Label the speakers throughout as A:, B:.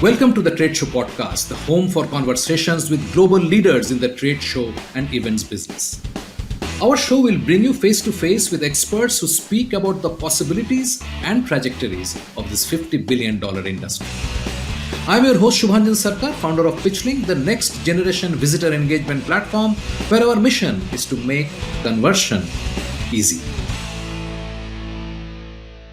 A: Welcome to the Trade Show podcast, the home for conversations with global leaders in the trade show and events business. Our show will bring you face to face with experts who speak about the possibilities and trajectories of this $50 billion industry. I'm your host Shubhanjan Sarkar, founder of Pitchlink, the next generation visitor engagement platform where our mission is to make conversion easy.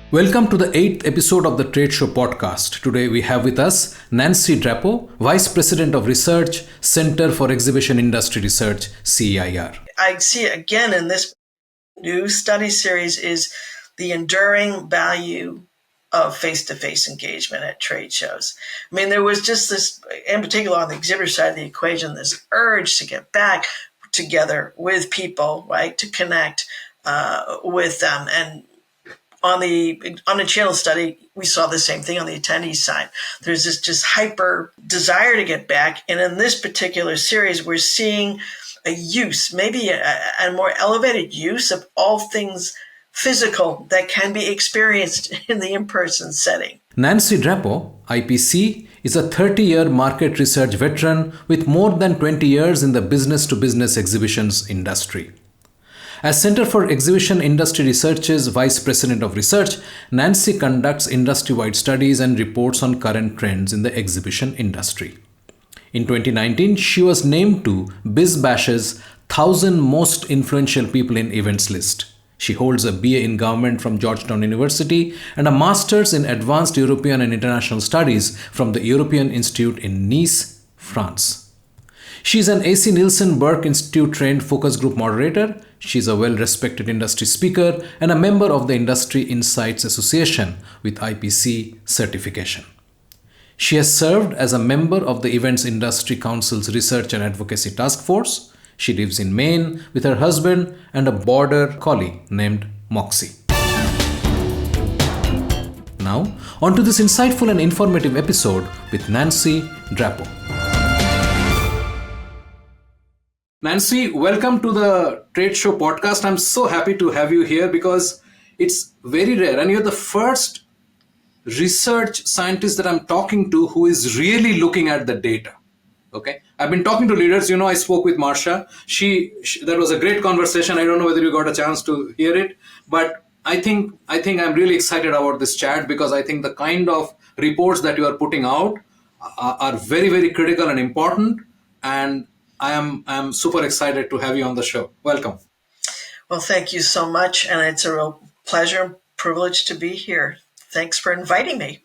A: Welcome to the 8th episode of the Trade Show podcast. Today we have with us Nancy Drapeau, Vice President of Research, Center for Exhibition Industry Research, CEIR.
B: I see again in this new study series is the enduring value of face-to-face engagement at trade shows. I mean, there was just this, in particular on the exhibitor side of the equation, this urge to get back together with people, right, to connect with them. And on the channel study, we saw the same thing on the attendees side. There's this just hyper desire to get back. And in this particular series, we're seeing a use, maybe a more elevated use of all things physical that can be experienced in the in-person setting.
A: Nancy Drapeau, IPC, is a 30-year market research veteran with more than 20 years in the business-to-business exhibitions industry. As Center for Exhibition Industry Research's Vice President of Research, Nancy conducts industry-wide studies and reports on current trends in the exhibition industry. In 2019, she was named to BizBash's 1,000 Most Influential People in Events list. She holds a BA in Government from Georgetown University and a Master's in Advanced European and International Studies from the Européen Institute in Nice, France. She is an AC Nielsen Burke Institute trained focus group moderator. She is a well-respected industry speaker and a member of the Industry Insights Association with IPC certification. She has served as a member of the Events Industry Council's Research and Advocacy Task Force. She lives in Maine with her husband and a border collie named Moxie. Now, on to this insightful and informative episode with Nancy Drapeau. Nancy, welcome to the Trade Show podcast. I'm so happy to have you here because it's very rare and you're the first research scientist that I'm talking to who is really looking at the data. Okay, I've been talking to leaders. I spoke with Marsha. That was a great conversation. I don't know whether you got a chance to hear it, but I think I'm really excited about this chat because I think the kind of reports that you are putting out are very, very critical and important. And I am super excited to have you on the show. Welcome.
B: Well, thank you so much. And it's a real pleasure and privilege to be here. Thanks for inviting me.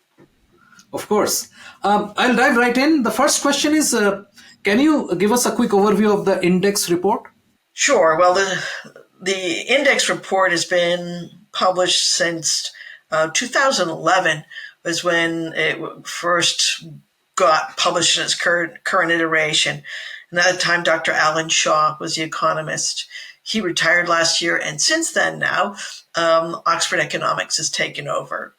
A: Of course. I'll dive right in. The first question is, can you give us a quick overview of the index report?
B: Sure. Well, the index report has been published since 2011 was when it first got published in its current iteration. And at the time, Dr. Alan Shaw was the economist. He retired last year. And since then now, Oxford Economics has taken over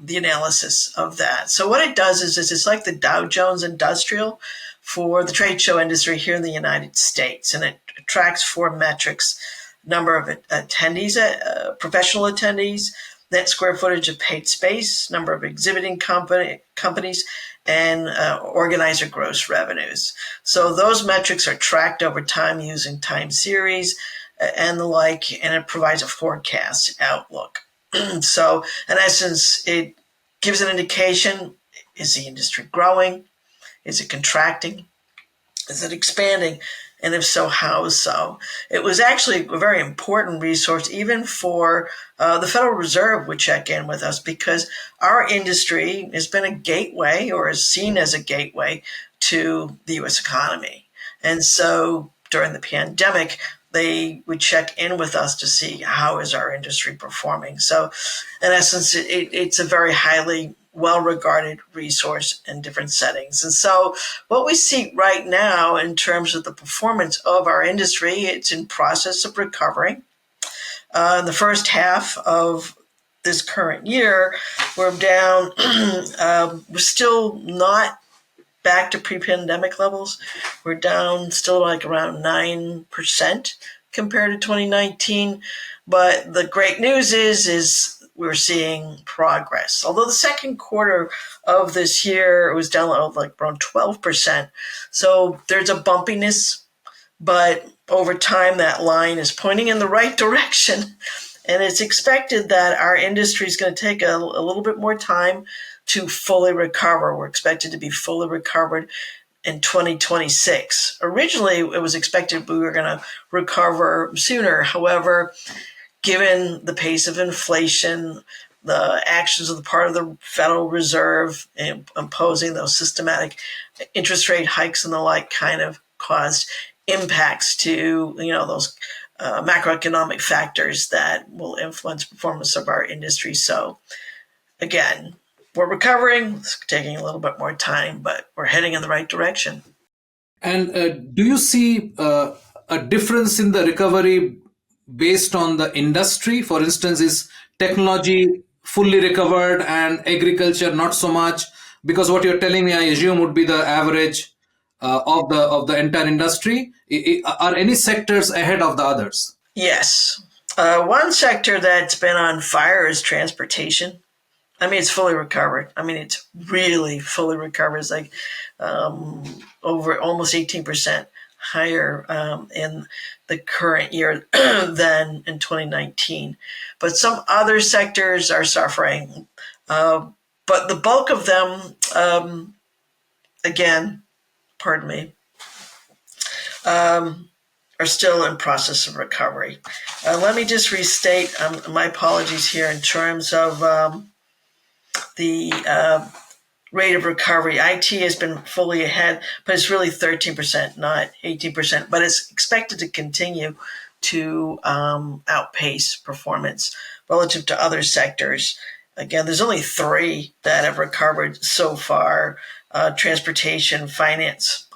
B: the analysis of that. So what it does is it's like the Dow Jones Industrial for the trade show industry here in the United States. And it tracks 4 metrics: number of attendees, professional attendees, net square footage of paid space, number of exhibiting companies, and organizer gross revenues. So those metrics are tracked over time using time series and the like, and it provides a forecast outlook. So in essence, it gives an indication: is the industry growing? Is it contracting? Is it expanding? And if so, how so? It was actually a very important resource even for the Federal Reserve would check in with us because our industry has been a gateway or is seen as a gateway to the U.S. economy. And so during the pandemic, they would check in with us to see how is our industry performing. So in essence, it's a very highly well-regarded resource in different settings. And so what we see right now in terms of the performance of our industry, it's in process of recovering. In the first half of this current year, we're down, we're still not back to pre-pandemic levels. We're down still like around 9% compared to 2019. But the great news is we're seeing progress. Although the second quarter of this year, it was down like around 12%. So there's a bumpiness, but over time, that line is pointing in the right direction. And it's expected that our industry is going to take a little bit more time to fully recover. We're expected to be fully recovered in 2026. Originally, it was expected we were going to recover sooner. However, given the pace of inflation, the actions of the part of the Federal Reserve imposing those systematic interest rate hikes and the like kind of caused impacts to, those macroeconomic factors that will influence performance of our industry. So again, we're recovering. It's taking a little bit more time, but we're heading in the right direction.
A: And do you see a difference in the recovery based on the industry? For instance, is technology fully recovered and agriculture not so much? Because what you're telling me, I assume, would be the average of the entire industry. Are any sectors ahead of the others?
B: Yes. One sector that's been on fire is transportation. I mean, it's fully recovered. I mean, it's really fully recovered. It's like over almost 18% higher in the current year than in 2019. But some other sectors are suffering. But the bulk of them, again, pardon me, are still in process of recovery. Let me just restate my apologies here in terms of the rate of recovery. IT has been fully ahead, but it's really 13%, not 18%. But it's expected to continue to outpace performance relative to other sectors. Again, there's only 3 that have recovered so far: transportation, finance,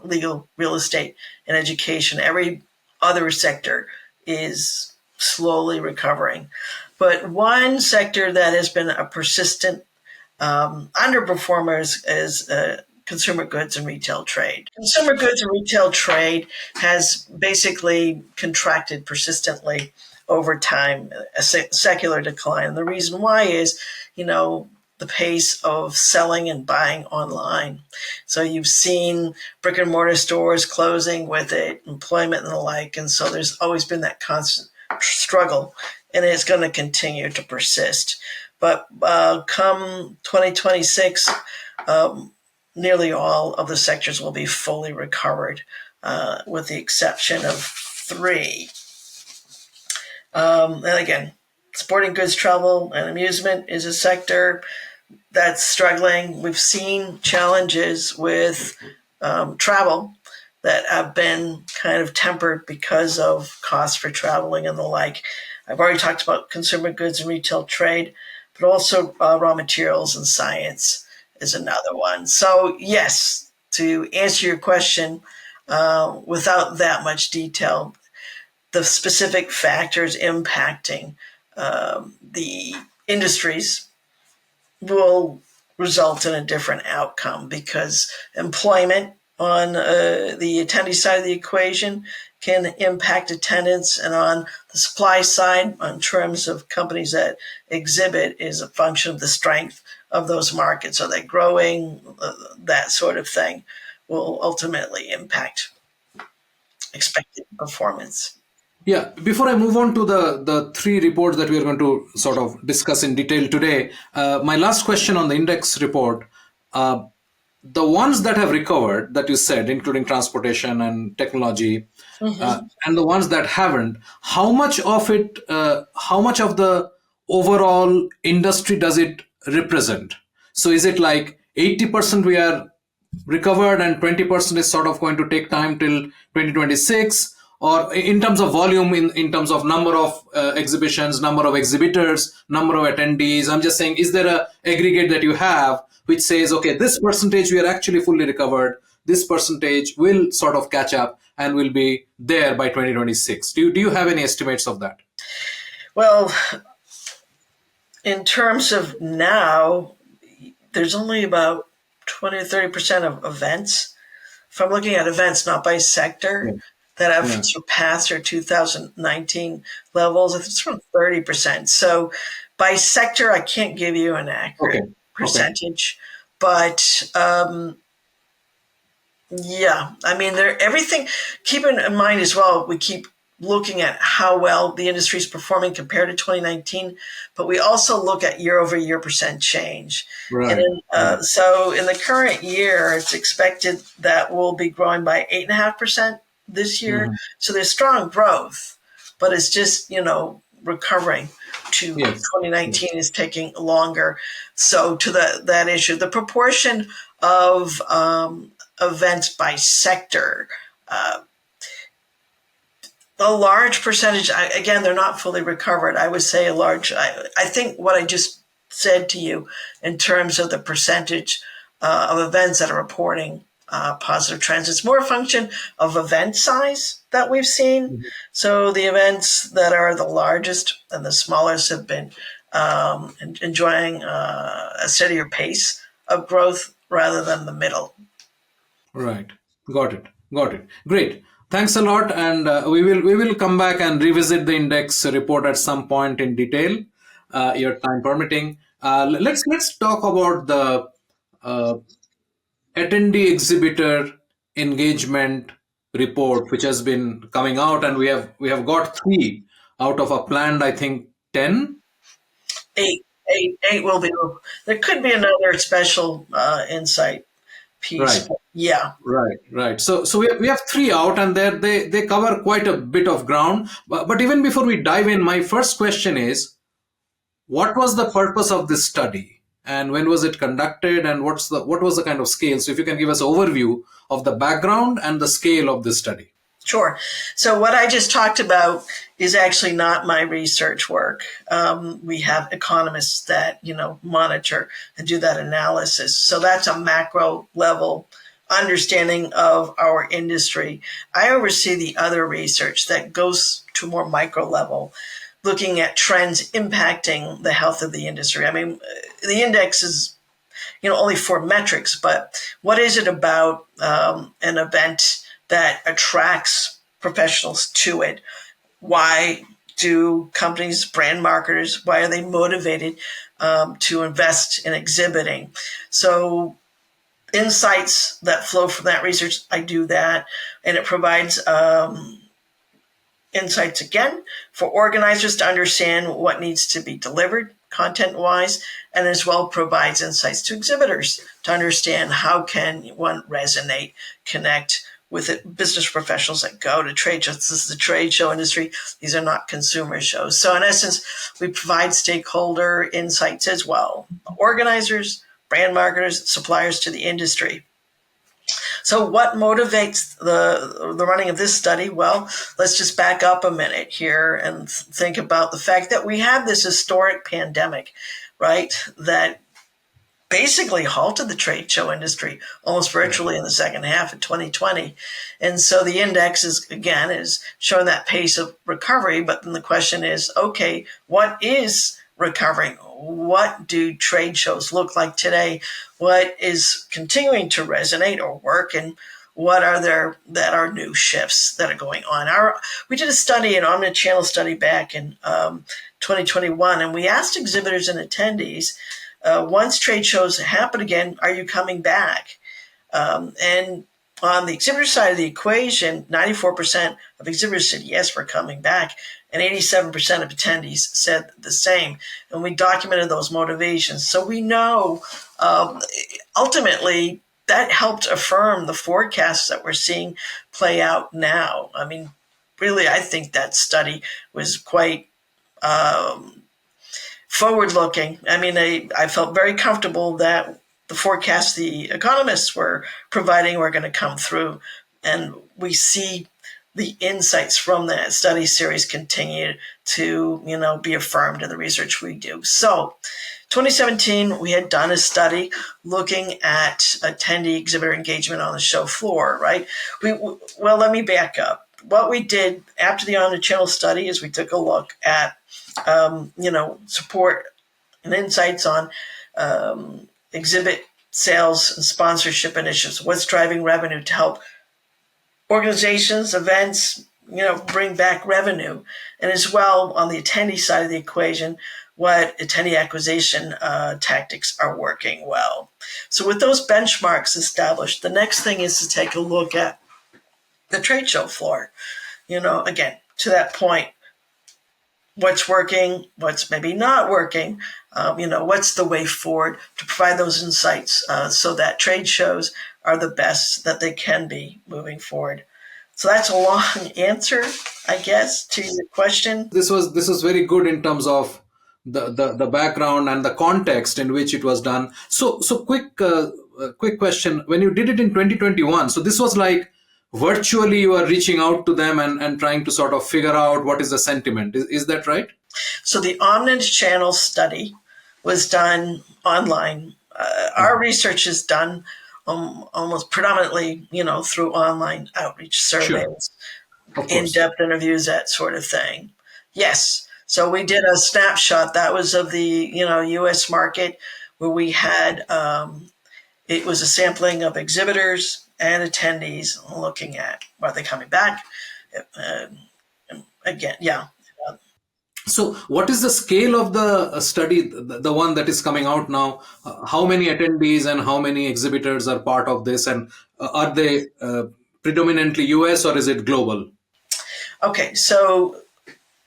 B: legal, real estate, and education. Every other sector is slowly recovering. But one sector that has been a persistent underperformer is consumer goods and retail trade. Consumer goods and retail trade has basically contracted persistently over time, a secular decline. And the reason why is, the pace of selling and buying online. So you've seen brick and mortar stores closing with it, employment and the like. And so there's always been that constant struggle, and it's going to continue to persist. But come 2026, nearly all of the sectors will be fully recovered, with the exception of 3. And again, sporting goods, travel, and amusement is a sector that's struggling. We've seen challenges with travel that have been kind of tempered because of costs for traveling and the like. I've already talked about consumer goods and retail trade, but also raw materials and science is another one. So yes, to answer your question without that much detail, the specific factors impacting the industries will result in a different outcome, because employment on the attendee side of the equation can impact attendance, and on the supply side, in terms of companies that exhibit, is a function of the strength of those markets. Are they growing? That sort of thing will ultimately impact expected performance.
A: Yeah, before I move on to the 3 reports that we are going to sort of discuss in detail today, my last question on the index report, the ones that have recovered, that you said, including transportation and technology, and the ones that haven't, how much of the overall industry does it represent? So is it like 80% we are recovered and 20% is sort of going to take time till 2026? Or in terms of volume, in terms of number of exhibitions, number of exhibitors, number of attendees, I'm just saying, is there a aggregate that you have which says, okay, this percentage we are actually fully recovered, this percentage will sort of catch up and will be there by 2026? Do you have any estimates of that?
B: Well, in terms of now, there's only about 20 or 30% of events. If I'm looking at events, not by sector, that have surpassed their 2019 levels, it's around 30%. So By sector, I can't give you an accurate percentage, but yeah, I mean, everything. Keep in mind as well, we keep looking at how well the industry is performing compared to 2019, but we also look at year-over-year percent change.
A: Right.
B: So in the current year, it's expected that we'll be growing by 8.5% this year.
A: Mm-hmm.
B: So there's strong growth, but it's just, recovering to 2019 is taking longer. So to that issue, the proportion of events by sector, a large percentage, again, they're not fully recovered. I would say I think what I just said to you in terms of the percentage of events that are reporting positive trends, it's more a function of event size that we've seen. Mm-hmm. So the events that are the largest and the smallest have been enjoying a steadier pace of growth rather than the middle.
A: Right. Got it. Great. Thanks a lot, and we will come back and revisit the index report at some point in detail, your time permitting. Let's talk about the attendee exhibitor engagement report, which has been coming out, and we have got 3 out of a planned, I think, 10.
B: 8 will be. There could be another special insight piece.
A: Right.
B: Yeah.
A: Right. So we have 3 out, and they cover quite a bit of ground. But even before we dive in, my first question is, what was the purpose of this study, and when was it conducted, and what was the kind of scale? So if you can give us an overview of the background and the scale of this study.
B: Sure. So what I just talked about is actually not my research work. We have economists that, monitor and do that analysis. So that's a macro level understanding of our industry. I oversee the other research that goes to more micro level, looking at trends impacting the health of the industry. I mean, the index is, only 4 metrics, but what is it about an event that attracts professionals to it? Why do companies, brand marketers, why are they motivated to invest in exhibiting? So insights that flow from that research, I do that, and it provides insights again for organizers to understand what needs to be delivered content-wise, and as well provides insights to exhibitors to understand how can one resonate, connect with it, business professionals that go to trade shows. This is the trade show industry. These are not consumer shows. So in essence, we provide stakeholder insights as well. Organizers, brand marketers, suppliers to the industry. So what motivates the running of this study? Well, let's just back up a minute here and think about the fact that we have this historic pandemic, right, that basically halted the trade show industry almost virtually in the second half of 2020. And so the index is showing that pace of recovery. But then the question is, okay, what is recovering? What do trade shows look like today? What is continuing to resonate or work? And what are there that are new shifts that are going on? We did a study, an omnichannel study back in 2021, and we asked exhibitors and attendees, once trade shows happen again, are you coming back? And on the exhibitor side of the equation, 94% of exhibitors said yes, we're coming back, and 87% of attendees said the same. And we documented those motivations. So we know ultimately that helped affirm the forecasts that we're seeing play out now. I mean, really, I think that study was quite forward-looking. I mean, I felt very comfortable that the forecasts the economists were providing were going to come through, and we see the insights from that study series continue to, be affirmed in the research we do. So 2017, we had done a study looking at attendee exhibitor engagement on the show floor, right? Well, let me back up. What we did after the omnichannel study is we took a look at, support and insights on exhibit sales and sponsorship initiatives. What's driving revenue to help organizations, events, bring back revenue. And as well, on the attendee side of the equation, what attendee acquisition tactics are working well. So with those benchmarks established, the next thing is to take a look at the trade show floor. Again, to that point, what's working, what's maybe not working, what's the way forward to provide those insights so that trade shows are the best that they can be moving forward. So that's a long answer, I guess, to your question.
A: This was very good in terms of the background and the context in which it was done. So quick question: when you did it in 2021, so this was like virtually you are reaching out to them and trying to sort of figure out what is the sentiment. Is that right?
B: So the omnichannel study was done online. Our research is done almost predominantly, through online outreach surveys, in-depth interviews, that sort of thing. Yes. So we did a snapshot. That was of the, U.S. market, where we had, it was a sampling of exhibitors and attendees looking at, are they coming back? Again, yeah.
A: So what is the scale of the study, the one that is coming out now? How many attendees and how many exhibitors are part of this? And are they predominantly US or is it global?
B: Okay, so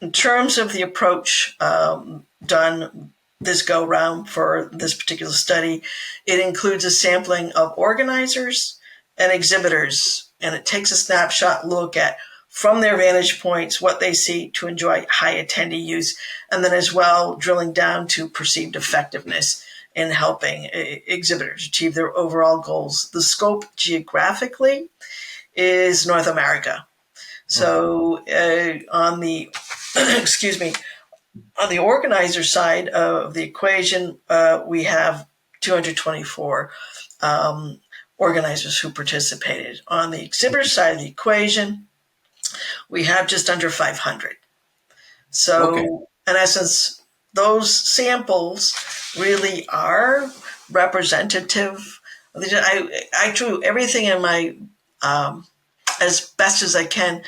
B: in terms of the approach done this go round for this particular study, it includes a sampling of organizers and exhibitors, and it takes a snapshot look at, from their vantage points, what they see to enjoy high attendee use, and then as well drilling down to perceived effectiveness in helping exhibitors achieve their overall goals. The scope geographically is North America. So on the on the organizer side of the equation, we have 224 organizers who participated. On the exhibitor side of the equation, we have just under 500. So in essence, those samples really are representative. I drew everything in my, as best as I can,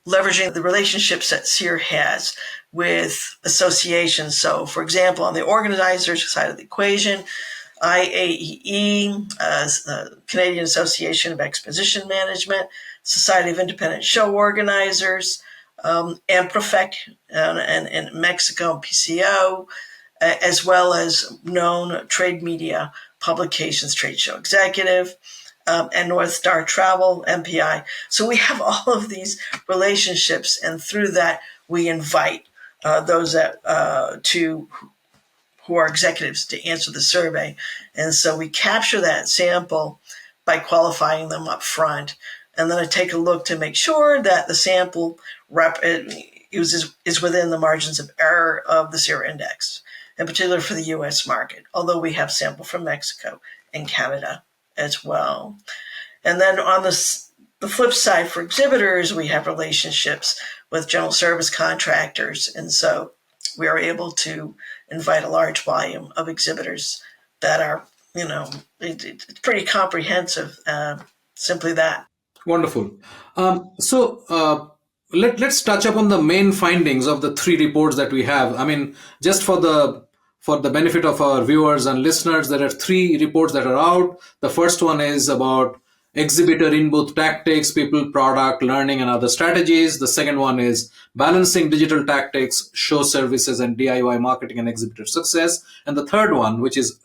B: leveraging the relationships that CEIR has with associations. So for example, on the organizers side of the equation, IAEE, Canadian Association of Exposition Management, Society of Independent Show Organizers, Amprofec in Mexico, PCO, as well as known trade media publications, Trade Show Executive, and North Star Travel, MPI. So we have all of these relationships, and through that we invite those that who are executives to answer the survey. And so we capture that sample by qualifying them up front. And then I take a look to make sure that the sample is within the margins of error of the CEIR index, in particular for the U.S. market, although we have sample from Mexico and Canada as well. And then on the flip side, for exhibitors, we have relationships with general service contractors. And so we are able to invite a large volume of exhibitors that are, it's pretty comprehensive, simply that.
A: Wonderful. Let's touch upon the main findings of the three reports that we have. I mean, just for the benefit of our viewers and listeners, there are three reports that are out. The first one is about exhibitor in-booth tactics, people, product, learning, and other strategies. The second one is balancing digital tactics, show services, and DIY marketing and exhibitor success. And the third one, which is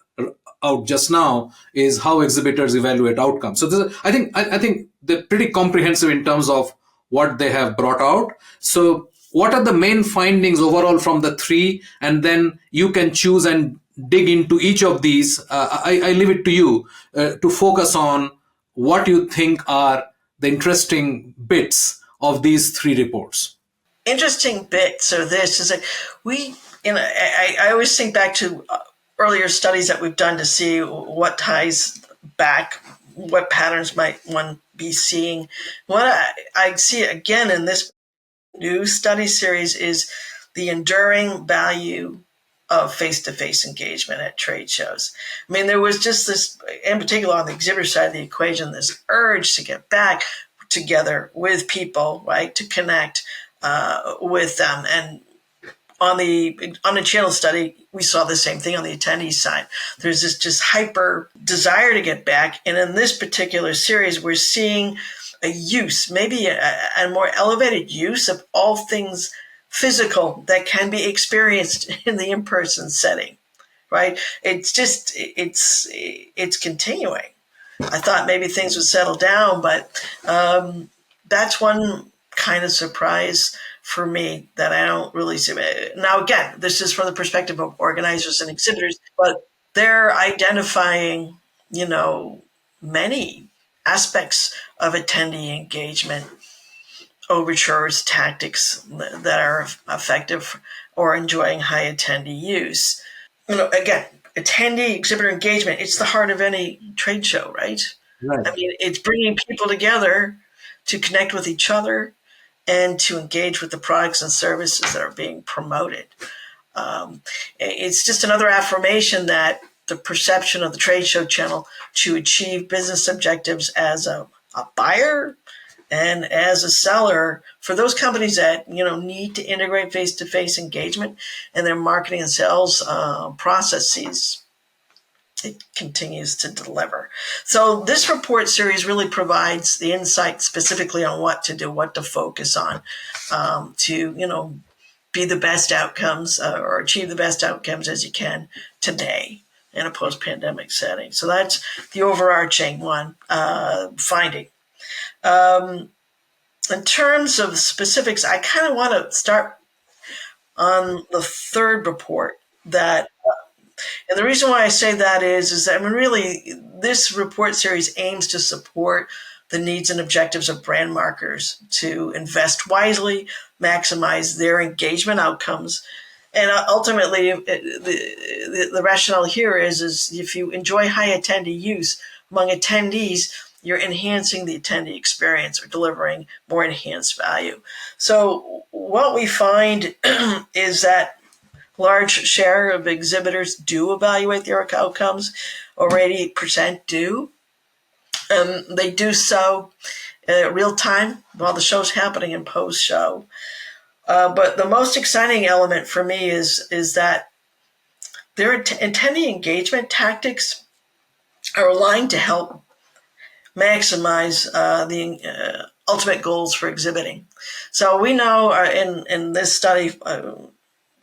A: out just now, is how exhibitors evaluate outcomes. So I think they're pretty comprehensive in terms of what they have brought out. So what are the main findings overall from the three? And then you can choose and dig into each of these. I leave it to you to focus on what you think are the interesting bits of these three reports.
B: Interesting bits are this is that I always think back to earlier studies that we've done to see what ties back, what patterns might one be seeing. What I see again in this new study series is the enduring value of face-to-face engagement at trade shows. I mean, there was just this, in particular on the exhibitor side of the equation, this urge to get back together with people, right, to connect with them. And on the channel study, we saw the same thing on the attendee side. There's this just hyper desire to get back. And in this particular series, we're seeing a use, maybe a more elevated use of all things physical that can be experienced in the in-person setting, right? It's continuing. I thought maybe things would settle down, but that's one kind of surprise for me that I don't really see. Now, again, this is from the perspective of organizers and exhibitors, but they're identifying, many aspects of attendee engagement, overtures, tactics that are effective or enjoying high attendee use. Again, attendee exhibitor engagement, it's the heart of any trade show, right?
A: Right.
B: I mean, it's bringing people together to connect with each other and to engage with the products and services that are being promoted. It's just another affirmation that the perception of the trade show channel to achieve business objectives as a buyer and as a seller for those companies that need to integrate face-to-face engagement in their marketing and sales processes, it continues to deliver. So this report series really provides the insight specifically on what to do, what to focus on to be the best outcomes or achieve the best outcomes as you can today in a post-pandemic setting. So that's the overarching one finding. In terms of specifics, I kind of want to start on the third report that, and the reason why I say that is that really this report series aims to support the needs and objectives of brand marketers to invest wisely, maximize their engagement outcomes. And ultimately, the rationale here is if you enjoy high attendee use among attendees, you're enhancing the attendee experience or delivering more enhanced value. So what we find is that large share of exhibitors do evaluate their outcomes, over 88% do. They do so real time while the show's happening and post-show. But the most exciting element for me is that their attendee engagement tactics are aligned to help maximize the ultimate goals for exhibiting. So we know in this study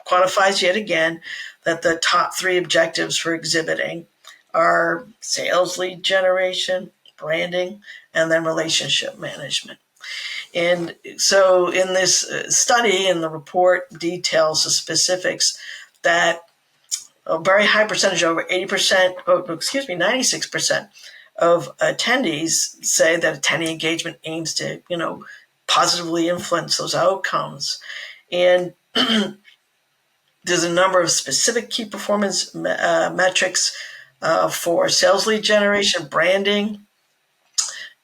B: quantifies yet again that the top three objectives for exhibiting are sales lead generation, branding, and then relationship management. And so in this study, and the report details the specifics that a very high percentage, over 96% of attendees say that attendee engagement aims to, positively influence those outcomes. And there's a number of specific key performance metrics for sales lead generation, branding,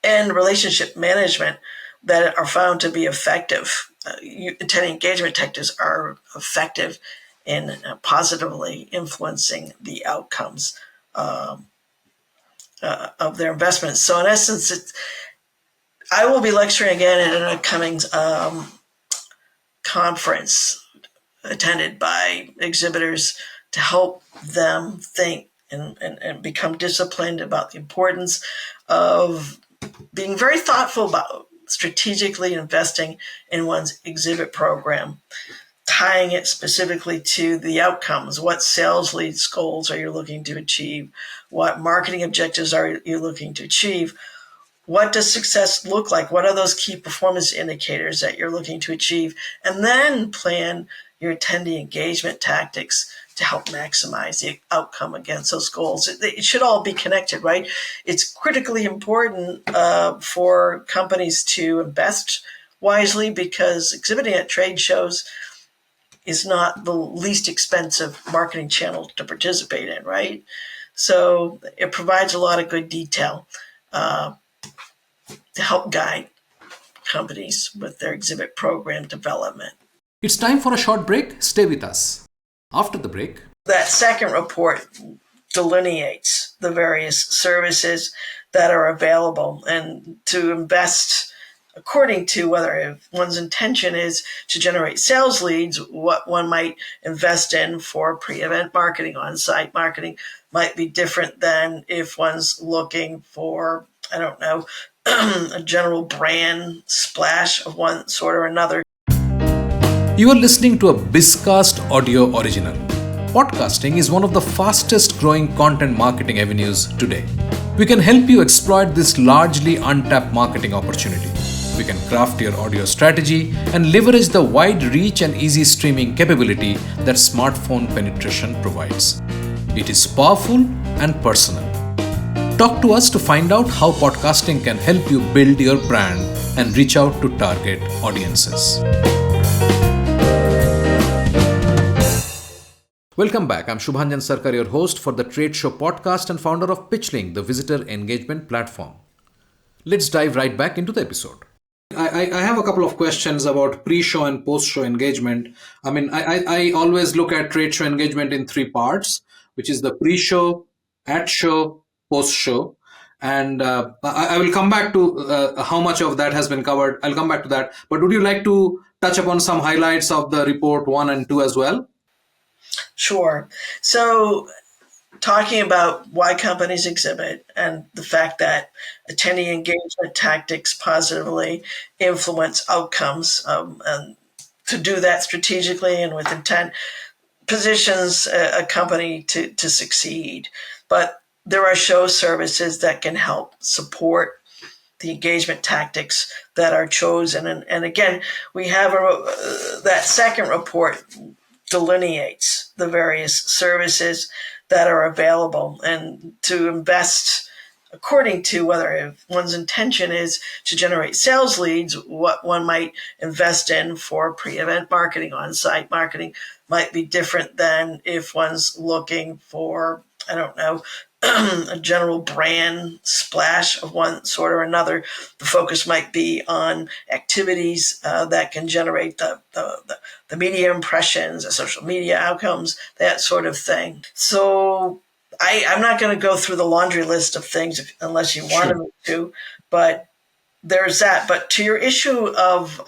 B: and relationship management that are found to be effective. Attendee engagement tactics are effective in positively influencing the outcomes of their investments. So in essence, I will be lecturing again at an upcoming conference attended by exhibitors to help them think and become disciplined about the importance of being very thoughtful about strategically investing in one's exhibit program, tying it specifically to the outcomes. What sales leads goals are you looking to achieve? What marketing objectives are you looking to achieve? What does success look like? What are those key performance indicators that you're looking to achieve? And then plan your attendee engagement tactics to help maximize the outcome against those goals. It should all be connected, right? It's critically important for companies to invest wisely because exhibiting at trade shows is not the least expensive marketing channel to participate in, right? So it provides a lot of good detail to help guide companies with their exhibit program development.
A: It's time for a short break. Stay with us. After the break,
B: that second report delineates the various services that are available, and to invest according to whether if one's intention is to generate sales leads, what one might invest in for pre-event marketing, on-site marketing might be different than if one's looking for, I don't know, a general brand splash of one sort or another.
A: You are listening to a BizCast audio original. Podcasting is one of the fastest growing content marketing avenues today. We can help you exploit this largely untapped marketing opportunity. We can craft your audio strategy and leverage the wide reach and easy streaming capability that smartphone penetration provides. It is powerful and personal. Talk to us to find out how podcasting can help you build your brand and reach out to target audiences. Welcome back. I'm Shubhanjan Sarkar, your host for the Trade Show podcast and founder of PitchLink, the visitor engagement platform. Let's dive right back into the episode. I have a couple of questions about pre-show and post-show engagement. I always look at trade show engagement in three parts, which is the pre-show, at-show, post-show. And I will come back to how much of that has been covered. I'll come back to that. But would you like to touch upon some highlights of the report 1 and 2 as well?
B: Sure. So talking about why companies exhibit and the fact that attendee engagement tactics positively influence outcomes, and to do that strategically and with intent positions a company to succeed. But there are show services that can help support the engagement tactics that are chosen. And again, we have that second report delineates the various services that are available and to invest according to whether if one's intention is to generate sales leads, what one might invest in for pre-event marketing, on-site marketing might be different than if one's looking for, I don't know, a general brand splash of one sort or another. The focus might be on activities that can generate the media impressions, the social media outcomes, that sort of thing. So I'm not going to go through the laundry list of things unless you wanted me to, but there's that. But to your issue of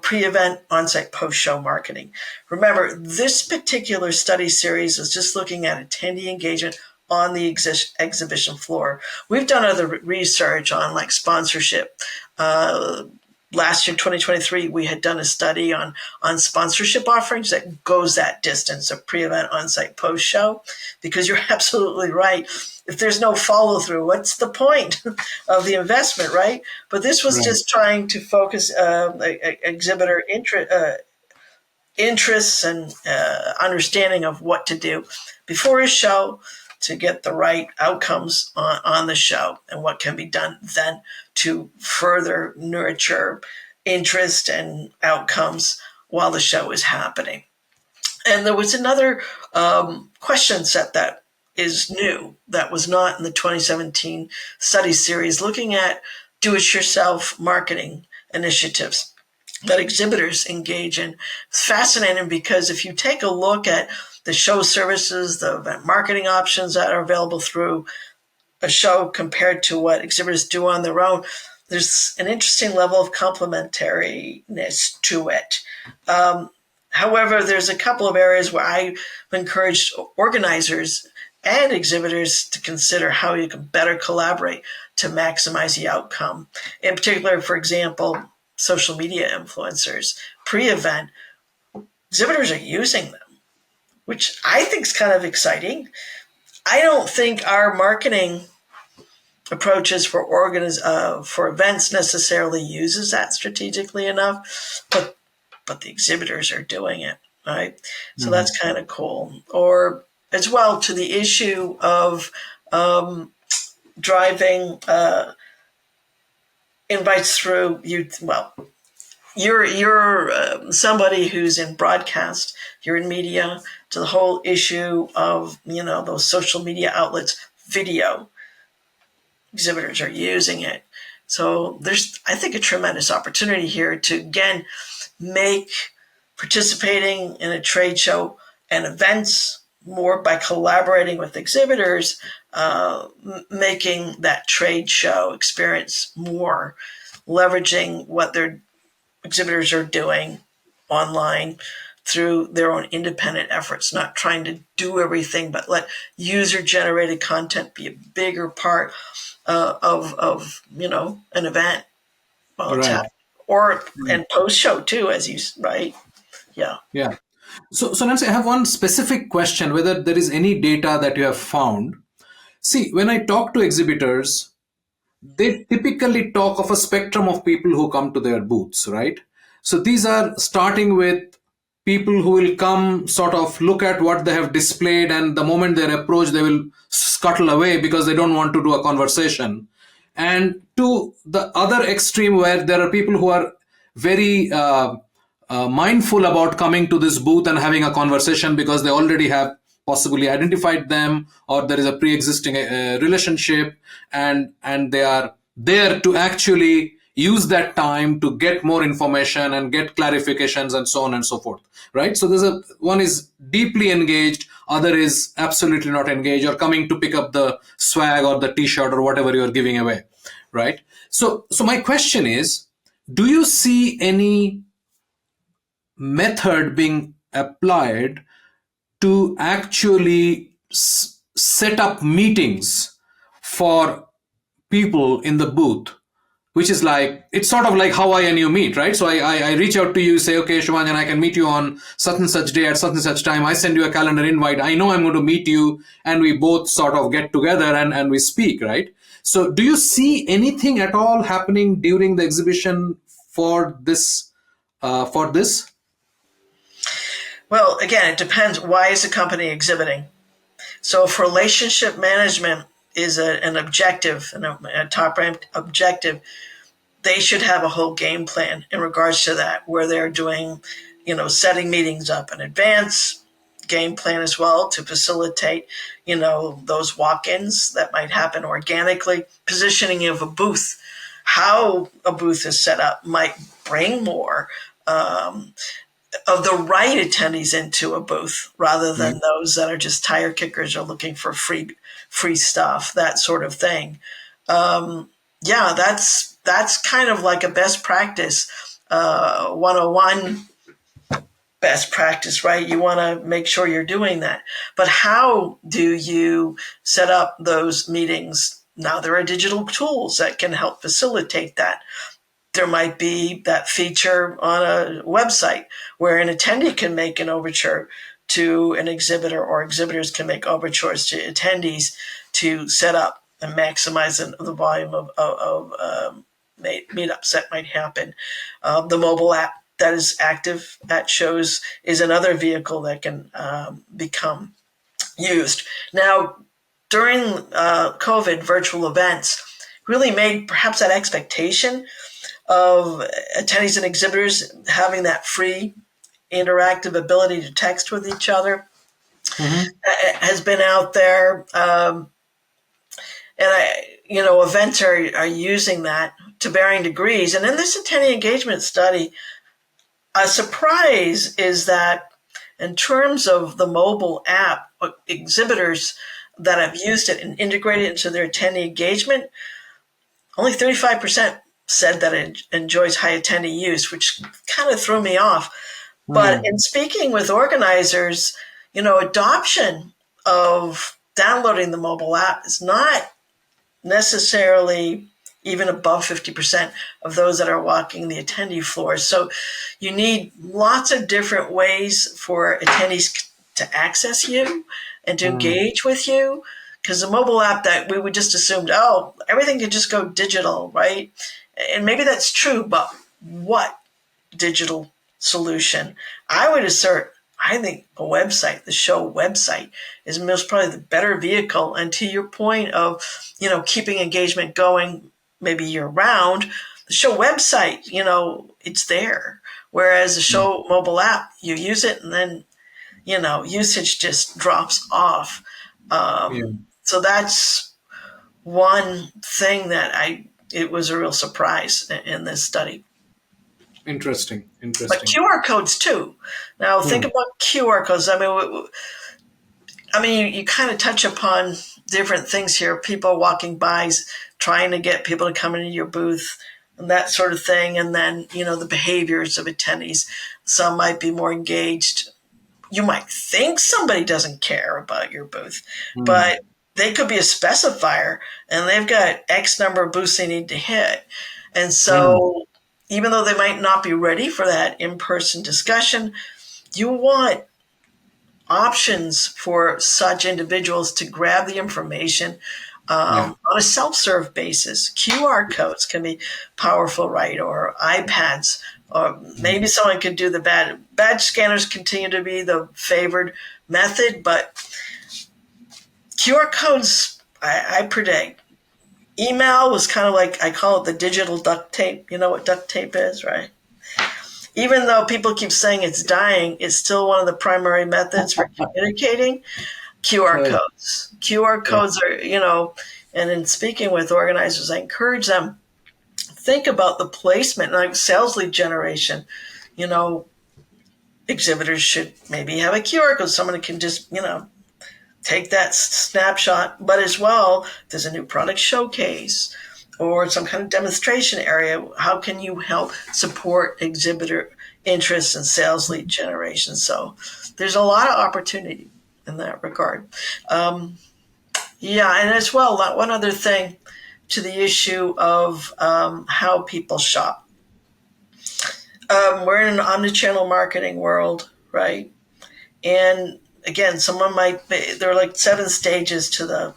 B: pre-event, on-site, post-show marketing. Remember, this particular study series is just looking at attendee engagement on the exhibition floor. We've done other research on like sponsorship. Last year, 2023, we had done a study on sponsorship offerings that goes that distance of pre-event, on-site, post-show, because you're absolutely right. If there's no follow-through, what's the point of the investment, right? But this was just trying to focus exhibitor interests and understanding of what to do before a show to get the right outcomes on the show and what can be done then to further nurture interest and outcomes while the show is happening. And there was another question set that is new that was not in the 2017 study series, looking at do-it-yourself marketing initiatives that exhibitors engage in. It's fascinating because if you take a look at the show services, the event marketing options that are available through a show compared to what exhibitors do on their own, there's an interesting level of complementariness to it. However, there's a couple of areas where I've encouraged organizers and exhibitors to consider how you can better collaborate to maximize the outcome. In particular, for example, social media influencers. Pre-event, exhibitors are using them, which I think is kind of exciting. I don't think our marketing approaches for events necessarily uses that strategically enough, but the exhibitors are doing it, right? So that's kind of cool. Or as well to the issue of driving invites through you. Well, you're somebody who's in broadcast, you're in media, to the whole issue of those social media outlets, video. Exhibitors are using it. So there's, I think, a tremendous opportunity here to, again, make participating in a trade show and events more by collaborating with exhibitors, making that trade show experience more leveraging what their exhibitors are doing online through their own independent efforts, not trying to do everything, but let user-generated content be a bigger part of an event while it's
A: Right.
B: happening, or and post-show too, as you right, yeah.
A: Yeah. So Nancy, I have one specific question, whether there is any data that you have found. See, when I talk to exhibitors, they typically talk of a spectrum of people who come to their booths, right? So these are starting with people who will come, sort of look at what they have displayed, and the moment they're approached, they will scuttle away because they don't want to do a conversation. And to the other extreme, where there are people who are very mindful about coming to this booth and having a conversation because they already have possibly identified them, or there is a pre-existing relationship, and they are there to actually use that time to get more information and get clarifications and so on and so forth, right? So there's a one is deeply engaged, other is absolutely not engaged, or coming to pick up the swag or the t-shirt or whatever you're giving away, right? So my question is, do you see any method being applied to actually set up meetings for people in the booth, which is like, it's sort of like how I and you meet, right? So I reach out to you, say, okay, Shubhanjan, I can meet you on such and such day at such and such time. I send you a calendar invite. I know I'm going to meet you, and we both sort of get together and we speak, right? So do you see anything at all happening during the exhibition for this, for this?
B: Well, again, it depends. Why is the company exhibiting? So if relationship management is an objective, a top-ranked objective, they should have a whole game plan in regards to that, where they're doing, setting meetings up in advance, game plan as well to facilitate, those walk-ins that might happen organically, positioning of a booth, how a booth is set up might bring more of the right attendees into a booth rather than those that are just tire kickers or looking for free stuff, that sort of thing. Yeah, that's kind of like a best practice, 101 best practice, right? You want to make sure you're doing that. But how do you set up those meetings? Now there are digital tools that can help facilitate that. There might be that feature on a website where an attendee can make an overture to an exhibitor, or exhibitors can make overtures to attendees to set up and maximize the volume of meetups that might happen. The mobile app that is active at shows is another vehicle that can become used. Now, during COVID, virtual events really made perhaps that expectation of attendees and exhibitors having that free interactive ability to text with each other has been out there. Events are using that to varying degrees. And in this attendee engagement study, a surprise is that in terms of the mobile app, exhibitors that have used it and integrated it into their attendee engagement, only 35% said that it enjoys high attendee use, which kind of threw me off. But in speaking with organizers, adoption of downloading the mobile app is not necessarily even above 50% of those that are walking the attendee floor. So you need lots of different ways for attendees to access you and to engage with you. Because the mobile app, that we would just assumed, everything could just go digital, right? And maybe that's true, but what digital solution? I would assert, I think a website, the show website, is most probably the better vehicle. And to your point of, keeping engagement going maybe year round, the show website, it's there. Whereas the show mobile app, you use it and then, usage just drops off. So that's one thing that it was a real surprise in this study.
A: Interesting.
B: But QR codes too. Now think about QR codes. I mean, you kind of touch upon different things here. People walking by, trying to get people to come into your booth. and that sort of thing. And then, the behaviors of attendees. Some might be more engaged. You might think somebody doesn't care about your booth, but they could be a specifier and they've got X number of booths they need to hit. And so even though they might not be ready for that in-person discussion, you want options for such individuals to grab the information on a self-serve basis. QR codes can be powerful, right? Or iPads, or maybe someone could do the badge scanners continue to be the favored method, but QR codes, I predict. Email was kind of like, I call it the digital duct tape. You know what duct tape is, right? Even though people keep saying it's dying, it's still one of the primary methods for communicating. QR codes. QR codes are, and in speaking with organizers, I encourage them, think about the placement, like sales lead generation. Exhibitors should maybe have a QR code. Someone can just, take that snapshot, but as well, there's a new product showcase or some kind of demonstration area. How can you help support exhibitor interest and sales lead generation? So there's a lot of opportunity in that regard. And as well, one other thing to the issue of how people shop. We're in an omnichannel marketing world, right? And again, someone there are like 7 stages to the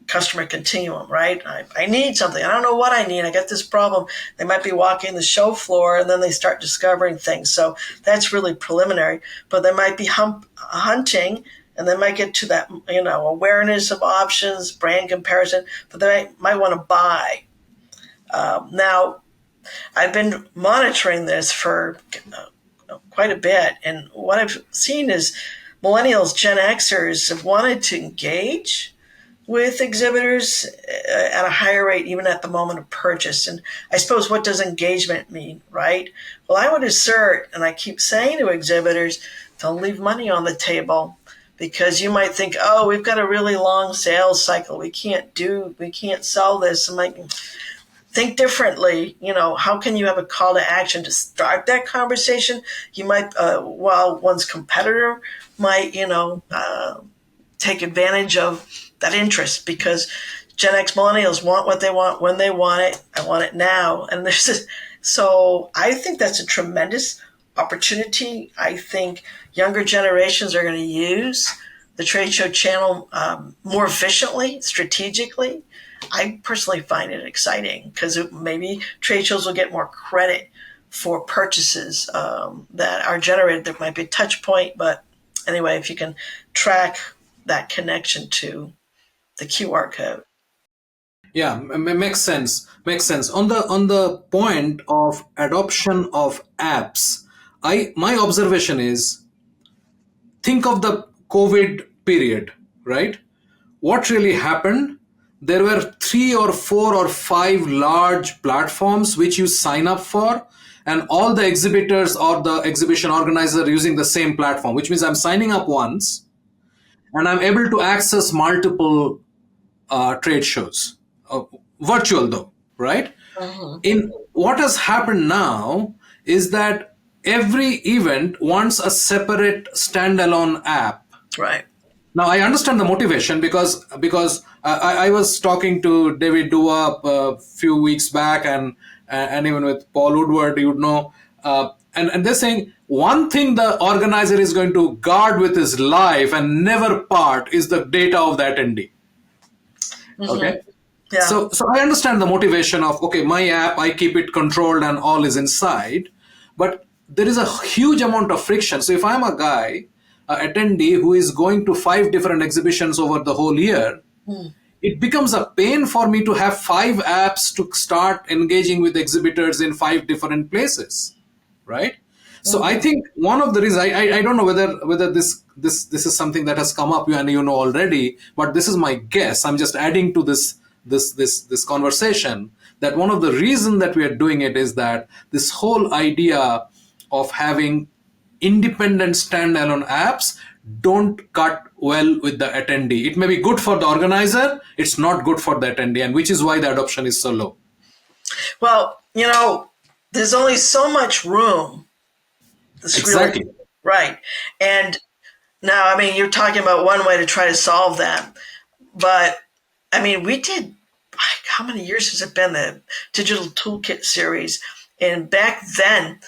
B: customer continuum, right? I need something. I don't know what I need. I got this problem. They might be walking the show floor and then they start discovering things. So that's really preliminary, but they might be hunting and they might get to that, awareness of options, brand comparison, but they might want to buy. Now, I've been monitoring this for quite a bit. And what I've seen is millennials, Gen Xers have wanted to engage with exhibitors at a higher rate, even at the moment of purchase. And I suppose, what does engagement mean, right? Well, I would assert, and I keep saying to exhibitors, don't leave money on the table, because you might think, oh, we've got a really long sales cycle. We can't sell this. I'm like, think differently. How can you have a call to action to start that conversation? You might, while one's competitor might, take advantage of that interest, because Gen X millennials want what they want when they want it. I want it now. And so I think that's a tremendous opportunity. I think younger generations are going to use the trade show channel more efficiently, strategically. I personally find it exciting because maybe trade shows will get more credit for purchases that are generated. There might be a touch point, but anyway, if you can track that connection to the QR code.
A: Yeah, makes sense. On the point of adoption of apps, my observation is, think of the COVID period, right? What really happened? There were 3 or 4 or 5 large platforms which you sign up for, and all the exhibitors or the exhibition organizer are using the same platform, which means I'm signing up once and I'm able to access multiple trade shows, virtual though, right? In what has happened now is that every event wants a separate standalone app.
B: Right.
A: Now I understand the motivation, because I was talking to David Dua a few weeks back, and even with Paul Woodward, and they're saying one thing the organizer is going to guard with his life and never part is the data of the attendee. Okay.
B: Yeah.
A: So I understand the motivation of, okay, my app, I keep it controlled and all is inside, but there is a huge amount of friction. So if I'm a guy, attendee who is going to 5 different exhibitions over the whole year, it becomes a pain for me to have 5 apps to start engaging with exhibitors in 5 different places, right? So I think one of the reasons, I don't know whether this is something that has come up and already, but this is my guess. I'm just adding to this conversation, that one of the reasons that we are doing it is that this whole idea of having independent standalone apps don't cut well with the attendee. It may be good for the organizer, it's not good for the attendee, and which is why the adoption is so low.
B: Well, there's only so much room.
A: Exactly.
B: Really, right. And now, you're talking about one way to try to solve that. But, we did, how many years has it been, the Digital Toolkit series? And back then,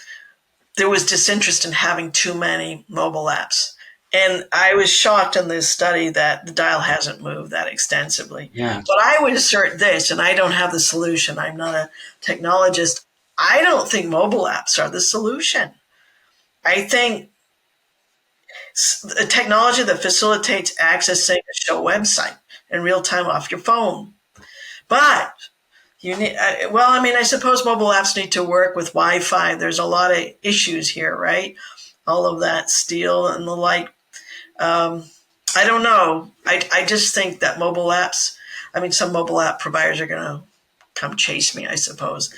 B: there was disinterest in having too many mobile apps. And I was shocked in this study that the dial hasn't moved that extensively.
A: Yeah.
B: But I would assert this, and I don't have the solution. I'm not a technologist. I don't think mobile apps are the solution. I think a technology that facilitates accessing a show website in real time off your phone. But you need, I suppose mobile apps need to work with Wi-Fi. There's a lot of issues here, right? All of that steel and the like. I don't know. I just think that mobile apps, some mobile app providers are going to come chase me, I suppose.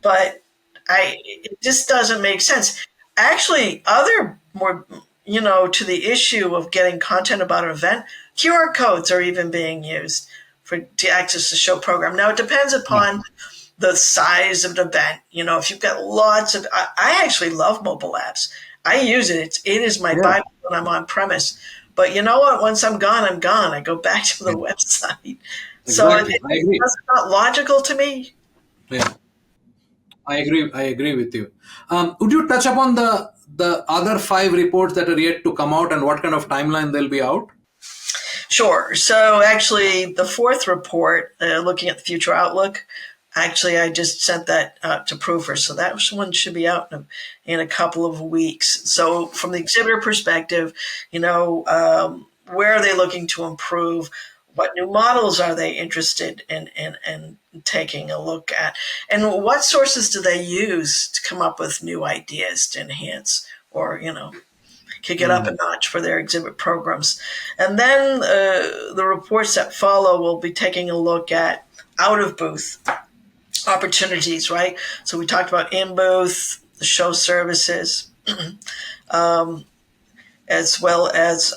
B: But it just doesn't make sense. Actually, other more, to the issue of getting content about an event, QR codes are even being used to access the show program. Now, it depends upon the size of the event. If you've got lots of, I actually love mobile apps. I use it. It is my Bible when I'm on premise. But you know what? Once I'm gone, I'm gone. I go back to the website.
A: Exactly.
B: So it's not logical to me.
A: Yeah, I agree. I agree with you. Would you touch upon the other 5 reports that are yet to come out and what kind of timeline they'll be out?
B: Sure. So actually, the 4th report, looking at the future outlook, actually, I just sent that to proofers. So that one should be out in a couple of weeks. So from the exhibitor perspective, where are they looking to improve? What new models are they interested in taking a look at? And what sources do they use to come up with new ideas to enhance or, kick it up a notch for their exhibit programs? And then the reports that follow will be taking a look at out-of-booth opportunities, right? So we talked about in-booth, the show services, as well as,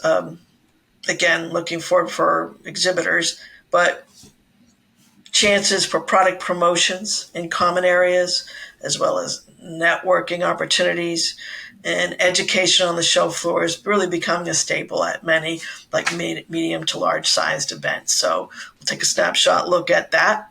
B: again, looking forward for exhibitors, but chances for product promotions in common areas, as well as networking opportunities and education on the show floor is really becoming a staple at many medium to large sized events. So we'll take a snapshot look at that.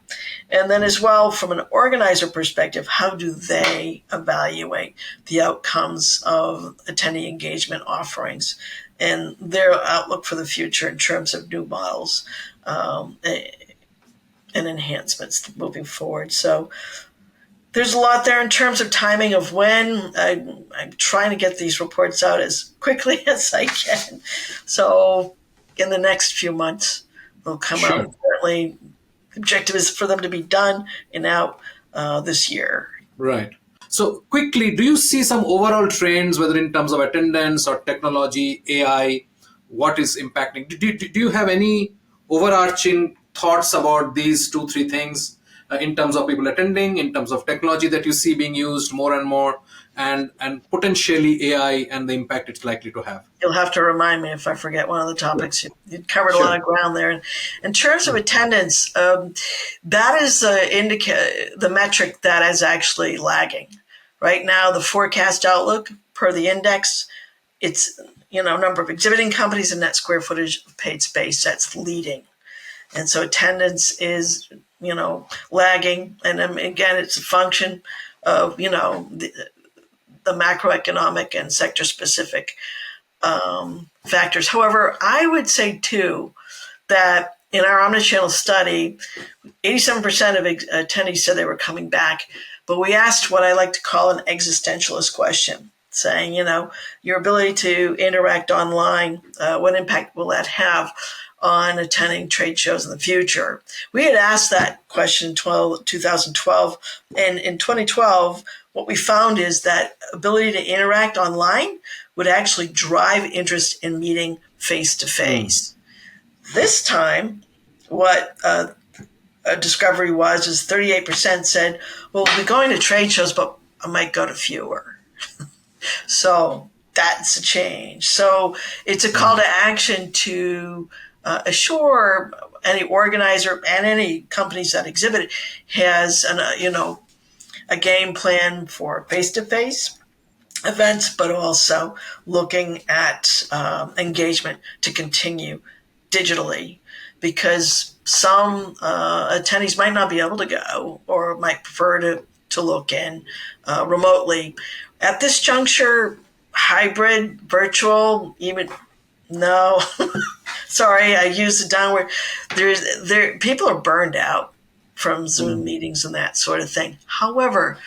B: And then as well, from an organizer perspective, how do they evaluate the outcomes of attendee engagement offerings and their outlook for the future in terms of new models and enhancements moving forward? So there's a lot there in terms of timing of when. I'm trying to get these reports out as quickly as I can. So in the next few months, they'll come out. Certainly, the objective is for them to be done and out this year.
A: Right. So quickly, do you see some overall trends, whether in terms of attendance or technology, AI, what is impacting? Do you have any overarching thoughts about these 2-3 things in terms of people attending, in terms of technology that you see being used more and more, and potentially AI and the impact it's likely to have?
B: You'll have to remind me if I forget one of the topics. You covered a lot of ground there. In terms of attendance, that is the metric that is actually lagging. Right now, the forecast outlook per the index, it's number of exhibiting companies and net square footage of paid space that's leading. And so attendance is, lagging. And again, it's a function of, the macroeconomic and sector specific factors. However, I would say too that in our omnichannel study, 87% of attendees said they were coming back, but we asked what I like to call an existentialist question, saying, your ability to interact online, what impact will that have on attending trade shows in the future? We had asked that question in 2012, and in 2012, what we found is that ability to interact online would actually drive interest in meeting face-to-face. This time, what a discovery is 38% said, well, we'll be going to trade shows, but I might go to fewer. So that's a change. So it's a call to action to assure any organizer and any companies that exhibit has a game plan for face-to-face events, but also looking at engagement to continue digitally, because some attendees might not be able to go or might prefer to look in remotely. At this juncture, hybrid, virtual, even no, sorry, I used the downward. People are burned out from Zoom meetings and that sort of thing. However,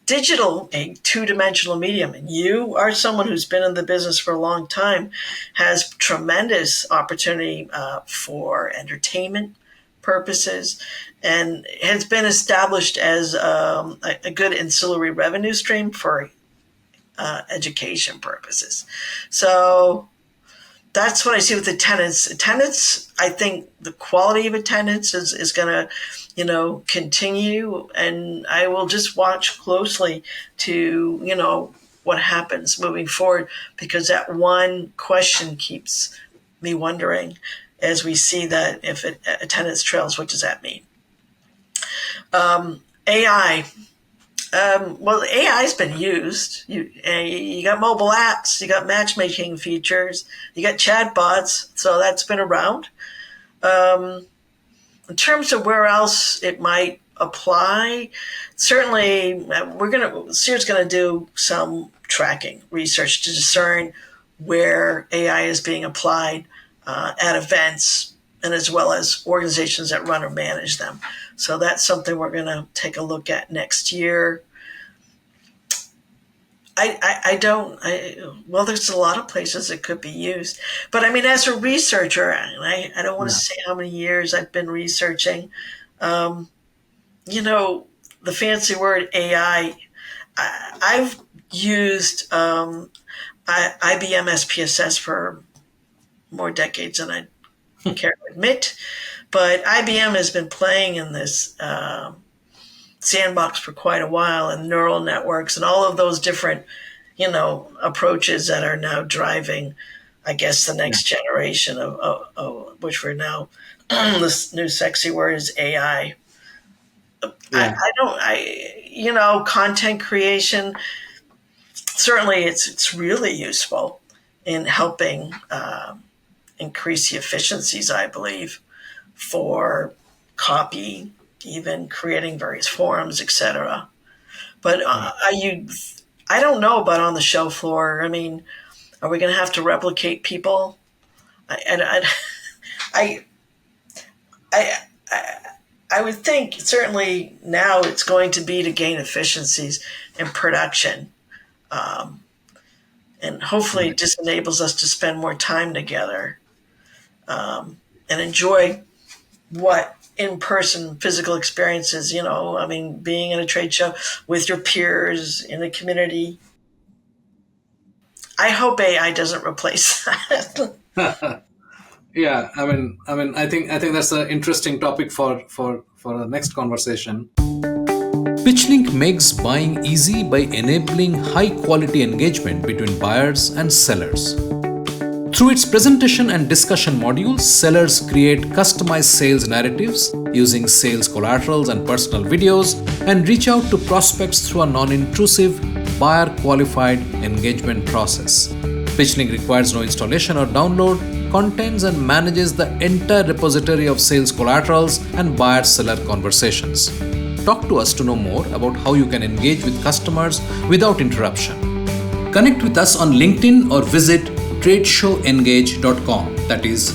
B: digital, a two-dimensional medium, and you are someone who's been in the business for a long time, has tremendous opportunity for entertainment purposes, and has been established as a good ancillary revenue stream for education purposes. So that's what I see with attendance. Attendance, I think the quality of attendance is going to, continue, and I will just watch closely to, what happens moving forward, because that one question keeps me wondering as we see that if attendance trails, what does that mean? AI. Well, AI's been used. You got mobile apps, you got matchmaking features, you got chatbots, so that's been around. In terms of where else it might apply, certainly CEIR's going to do some tracking research to discern where AI is being applied at events, and as well as organizations that run or manage them. So that's something we're going to take a look at next year. Well, there's a lot of places it could be used. But I mean, as a researcher, I don't want to say how many years I've been researching, the fancy word AI, I've used IBM SPSS for more decades than I care to admit. But IBM has been playing in this sandbox for quite a while, and neural networks and all of those different, approaches that are now driving, I guess, the next generation of which we're now, this new sexy word is AI. Yeah. Content creation, certainly it's really useful in helping increase the efficiencies, I believe, for copy, even creating various forums, etc. But I don't know about on the show floor. I mean, are we going to have to replicate people? I would think certainly now it's going to be to gain efficiencies in production. And hopefully it just enables us to spend more time together and enjoy what in-person physical experiences, being in a trade show with your peers in the community. I hope AI doesn't replace that.
A: Yeah, I think that's an interesting topic for the next conversation. PitchLink makes buying easy by enabling high-quality engagement between buyers and sellers. Through its presentation and discussion modules, sellers create customized sales narratives using sales collaterals and personal videos, and reach out to prospects through a non-intrusive, buyer-qualified engagement process. PitchLink requires no installation or download, contains and manages the entire repository of sales collaterals and buyer-seller conversations. Talk to us to know more about how you can engage with customers without interruption. Connect with us on LinkedIn or visit tradeshowengage.com. That is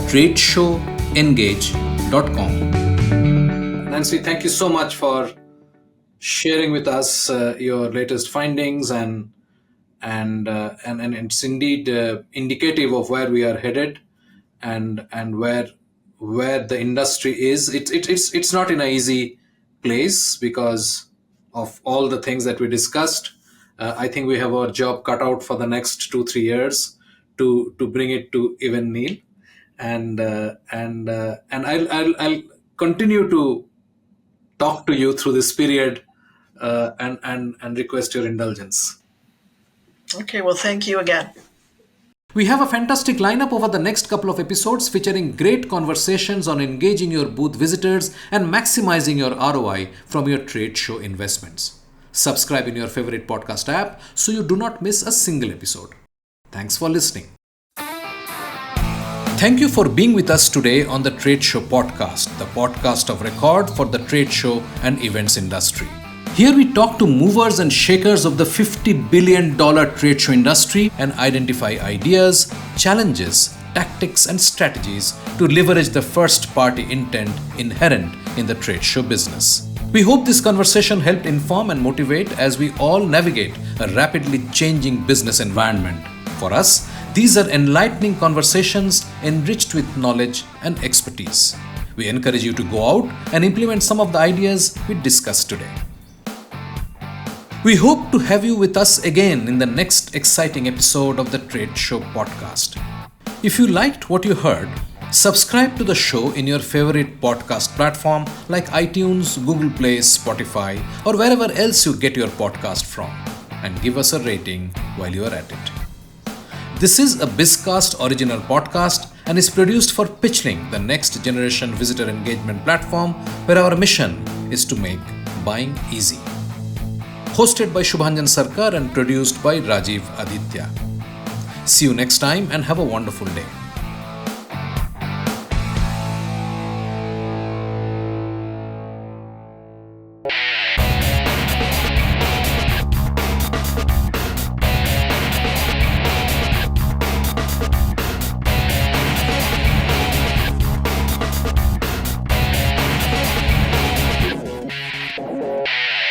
A: tradeshowengage.com. Nancy, thank you so much for sharing with us your latest findings, and it's indeed indicative of where we are headed and where the industry is. It's not in an easy place because of all the things that we discussed. I think we have our job cut out for the next 2-3 years to bring it to even keel, and I'll continue to talk to you through this period and request your indulgence.
B: Okay, well, thank you again.
A: We have a fantastic lineup over the next couple of episodes featuring great conversations on engaging your booth visitors and maximizing your ROI from your trade show investments. Subscribe in your favorite podcast app so you do not miss a single episode. Thanks for listening. Thank you for being with us today on the Trade Show Podcast, the podcast of record for the trade show and events industry. Here we talk to movers and shakers of the $50 billion trade show industry and identify ideas, challenges, tactics and strategies to leverage the first-party intent inherent in the trade show business. We hope this conversation helped inform and motivate as we all navigate a rapidly changing business environment. For us, these are enlightening conversations enriched with knowledge and expertise. We encourage you to go out and implement some of the ideas we discussed today. We hope to have you with us again in the next exciting episode of the Trade Show Podcast. If you liked what you heard, subscribe to the show in your favorite podcast platform like iTunes, Google Play, Spotify, or wherever else you get your podcast from, and give us a rating while you are at it. This is a BizCast original podcast and is produced for Pitchling, the next generation visitor engagement platform where our mission is to make buying easy. Hosted by Shubhanjan Sarkar and produced by Rajiv Aditya. See you next time and have a wonderful day.